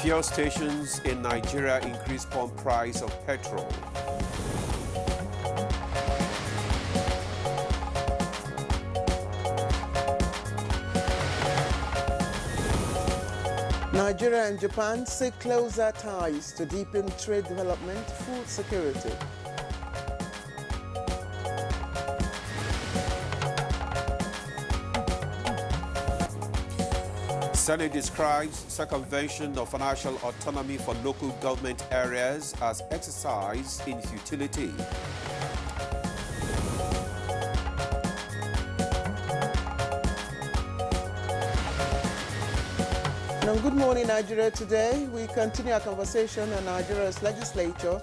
Fuel stations in Nigeria increase pump price of petrol. Nigeria and Japan seek closer ties to deepen trade development, food security. Senate describes circumvention of financial autonomy for local government areas as exercise in futility. Now, good morning, Nigeria. Today, we continue our conversation on Nigeria's legislature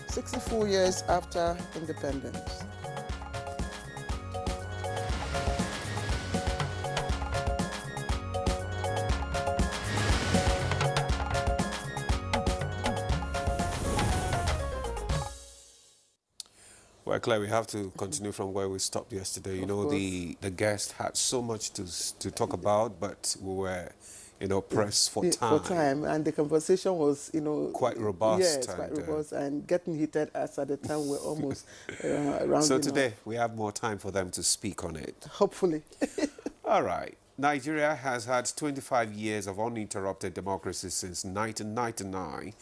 64 years after independence. Well, Claire, we have to continue from where we stopped yesterday. You know, the guest had so much to talk about, but we were, pressed for time. And the conversation was, quite robust. Yes, quite robust and getting heated as at the time we're almost around. So today we have more time for them to speak on it. Hopefully. All right. Nigeria has had 25 years of uninterrupted democracy since 1999.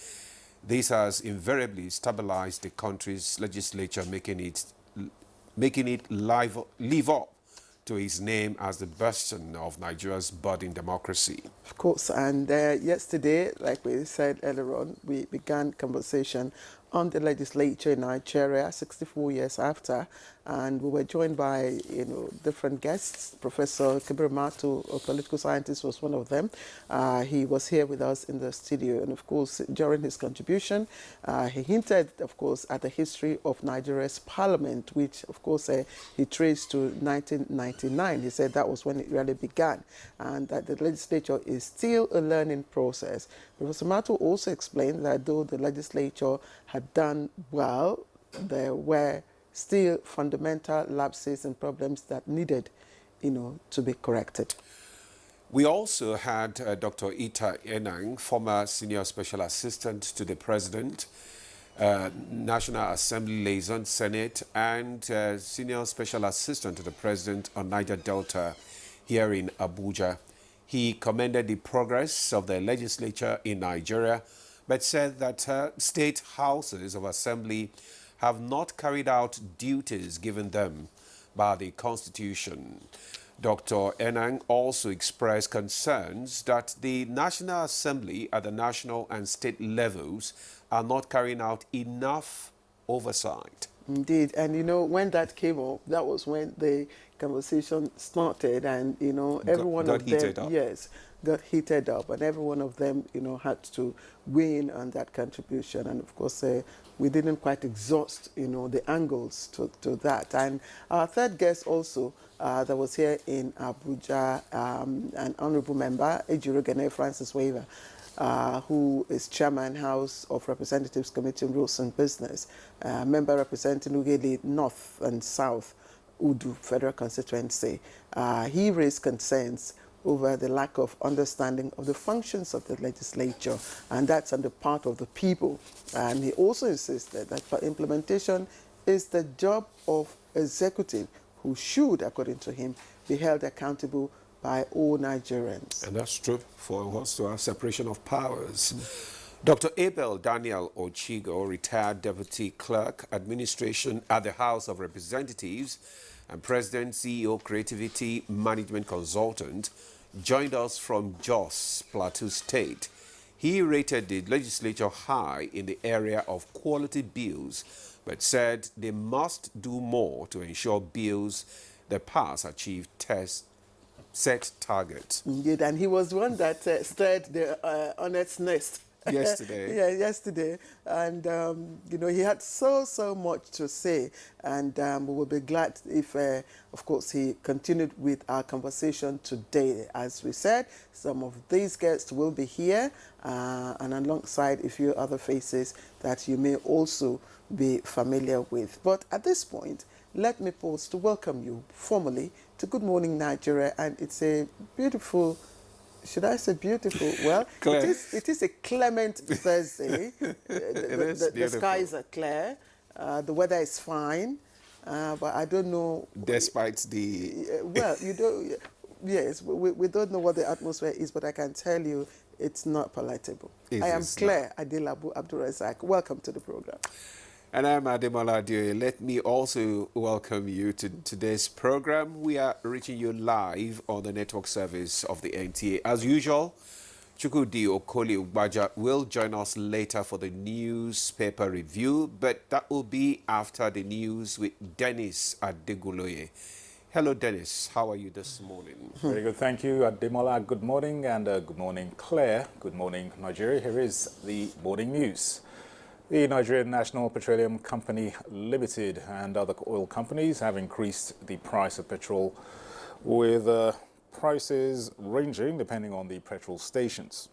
This has invariably stabilized the country's legislature, making it live up to its name as the bastion of Nigeria's budding democracy. Of course, and yesterday, like we said earlier on, we began conversation on the legislature in Nigeria 64 years after, and we were joined by different guests. Professor Kibir Mato, a political scientist, was one of them. He was here with us in the studio, and of course during his contribution he hinted, of course, at the history of Nigeria's parliament, which of course he traced to 1999. He said that was when it really began, and that the legislature is still a learning process. Professor Mato also explained that though the legislature had done well, there were still fundamental lapses and problems that needed, to be corrected. We also had Dr. Ita Enang, former Senior Special Assistant to the President, National Assembly Liaison Senate, and Senior Special Assistant to the President on Niger Delta here in Abuja. He commended the progress of the legislature in Nigeria, but said that state houses of assembly have not carried out duties given them by the Constitution. Dr. Enang also expressed concerns that the National Assembly at the national and state levels are not carrying out enough oversight. Indeed, and when that came up, that was when the conversation started, and every one of them, yes, got heated up, and every one of them, had to weigh in on that contribution. And of course, we didn't quite exhaust, the angles to that. And our third guest also that was here in Abuja, an honourable member, Ejiro Francis Weaver, who is Chairman House of Representatives Committee on Rules and Business, member representing Ughelli North and South Udu Federal Constituency. He raised concerns over the lack of understanding of the functions of the legislature, and that's on the part of the people. And he also insisted that for implementation is the job of executive, who should, according to him, be held accountable by all Nigerians. And that's true for us to have separation of powers. Dr. Abel Daniel Ochigo, retired Deputy Clerk, Administration at the House of Representatives and President, CEO, Creativity Management Consultant, joined us from Jos, Plateau State. He rated the legislature high in the area of quality bills, but said they must do more to ensure bills they pass achieve set targets. Indeed, and he was one that stirred the hornet's nest. Yesterday. Yeah, yesterday. And, he had so much to say. And we will be glad if, of course, he continued with our conversation today. As we said, some of these guests will be here, and alongside a few other faces that you may also be familiar with. But at this point, let me pause to welcome you formally to Good Morning Nigeria. And it's a beautiful should I say beautiful? Well, it is a clement Thursday. The skies are clear. The weather is fine. But I don't know. Despite the... well, you don't... Yes, we don't know what the atmosphere is, but I can tell you it's not palatable. I am Claire Adilabu Abdurrazak. Welcome to the program. And I'm Ademola Adeoye. Let me also welcome you to today's program. We are reaching you live on the network service of the NTA. As usual, Chukwudi Okoli Ugbaja will join us later for the newspaper review, but that will be after the news with Dennis Adeguloye. Hello, Dennis. How are you this morning? Very good. Thank you, Ademola. Good morning, and good morning, Claire. Good morning, Nigeria. Here is the morning news. The Nigerian National Petroleum Company Limited and other oil companies have increased the price of petrol, with prices ranging depending on the petrol stations.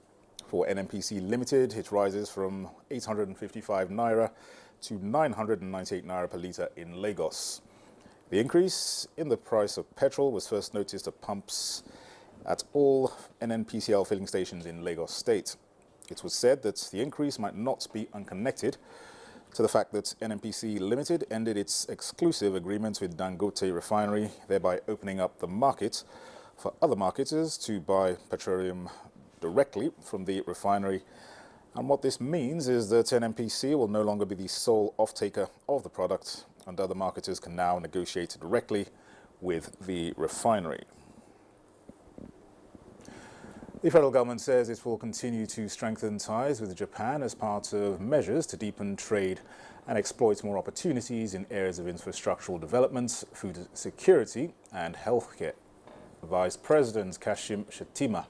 For NNPC Limited, it rises from 855 naira to 998 naira per litre in Lagos. The increase in the price of petrol was first noticed at pumps at all NNPCL filling stations in Lagos State. It was said that the increase might not be unconnected to the fact that NNPC Limited ended its exclusive agreement with Dangote Refinery, thereby opening up the market for other marketers to buy petroleum directly from the refinery. And what this means is that NNPC will no longer be the sole off-taker of the product, and other marketers can now negotiate directly with the refinery. The federal government says it will continue to strengthen ties with Japan as part of measures to deepen trade and exploit more opportunities in areas of infrastructural development, food security, and healthcare. Vice President Kashim Shettima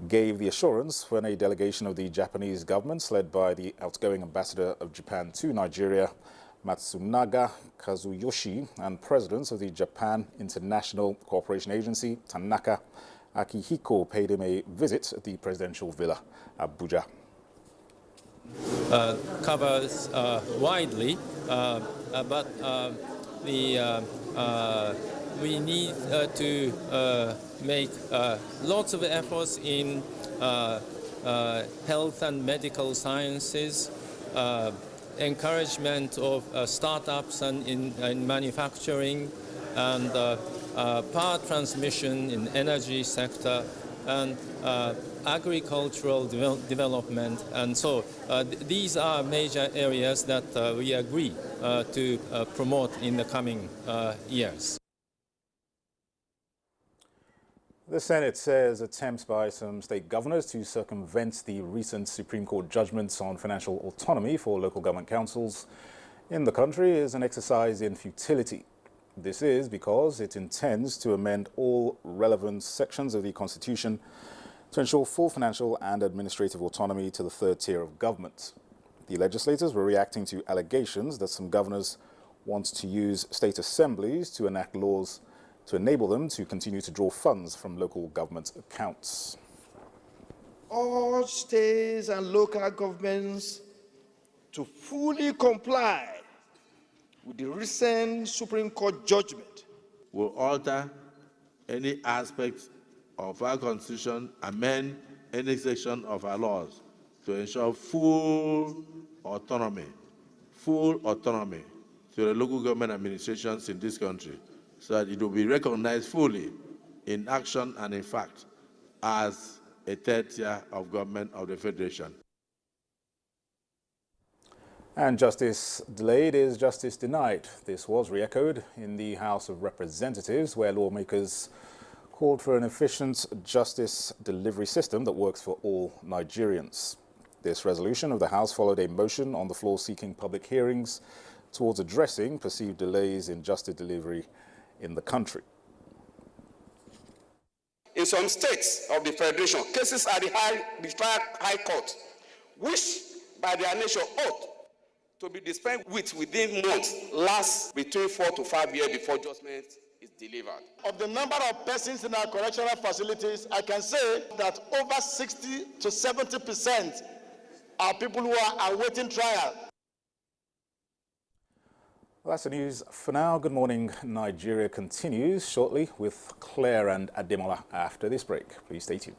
gave the assurance when a delegation of the Japanese government, led by the outgoing ambassador of Japan to Nigeria, Matsunaga Kazuyoshi, and presidents of the Japan International Cooperation Agency, Tanaka Akihiko, paid him a visit at the presidential villa, Abuja. Covers widely, but we need to make lots of efforts in health and medical sciences, encouragement of startups and in manufacturing, and power transmission in energy sector, and agricultural development. And so these are major areas that we agree to promote in the coming years. The Senate says attempts by some state governors to circumvent the recent Supreme Court judgments on financial autonomy for local government councils in the country is an exercise in futility. This is because it intends to amend all relevant sections of the Constitution to ensure full financial and administrative autonomy to the third tier of government. The legislators were reacting to allegations that some governors want to use state assemblies to enact laws to enable them to continue to draw funds from local government accounts. All states and local governments to fully comply with the recent Supreme Court judgment will alter any aspect of our Constitution, amend any section of our laws to ensure full autonomy to the local government administrations in this country, so that it will be recognized fully in action and in fact as a third tier of government of the Federation. And justice delayed is justice denied. This was re-echoed in the House of Representatives, where lawmakers called for an efficient justice delivery system that works for all Nigerians. This resolution of the House followed a motion on the floor seeking public hearings towards addressing perceived delays in justice delivery in the country. In some states of the Federation, cases at the High Court, which by their nature ought to be dispensed with within months, lasts between 4 to 5 years before judgment is delivered. Of the number of persons in our correctional facilities, I can say that over 60 to 70% are people who are awaiting trial. Well, that's the news for now. Good morning, Nigeria continues shortly with Claire and Ademola after this break. Please stay tuned.